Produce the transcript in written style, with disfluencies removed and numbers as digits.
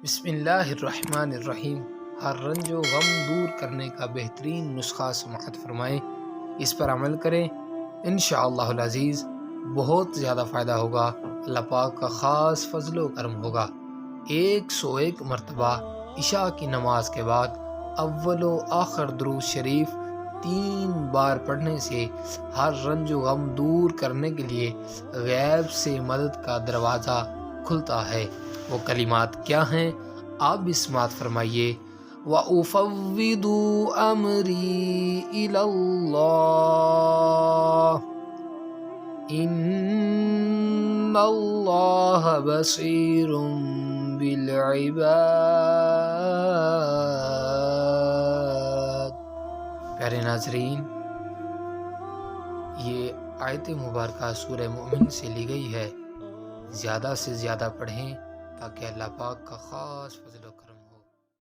بسم اللہ الرحمن الرحیم۔ ہر رنج و غم دور کرنے کا بہترین نسخہ سماعت فرمائیں، اس پر عمل کریں، انشاءاللہ العزیز بہت زیادہ فائدہ ہوگا، اللہ پاک کا خاص فضل و کرم ہوگا۔ 101 مرتبہ عشاء کی نماز کے بعد اول و آخر درود شریف 3 بار پڑھنے سے ہر رنج و غم دور کرنے کے لیے غیب سے مدد کا دروازہ کھلتا ہے۔ وہ کلمات کیا ہیں آپ بھی سماعت فرمائیے۔ وَأُفَوِّضُ أَمْرِي إِلَى اللَّهِ إِنَّ اللَّهَ بَصِيرٌ بِالْعِبَادِ۔ پیارے ناظرین، یہ آیت مبارکہ سورہ مومن سے لی گئی ہے۔ زیادہ سے زیادہ پڑھیں تاکہ اللہ پاک کا خاص فضل و کرم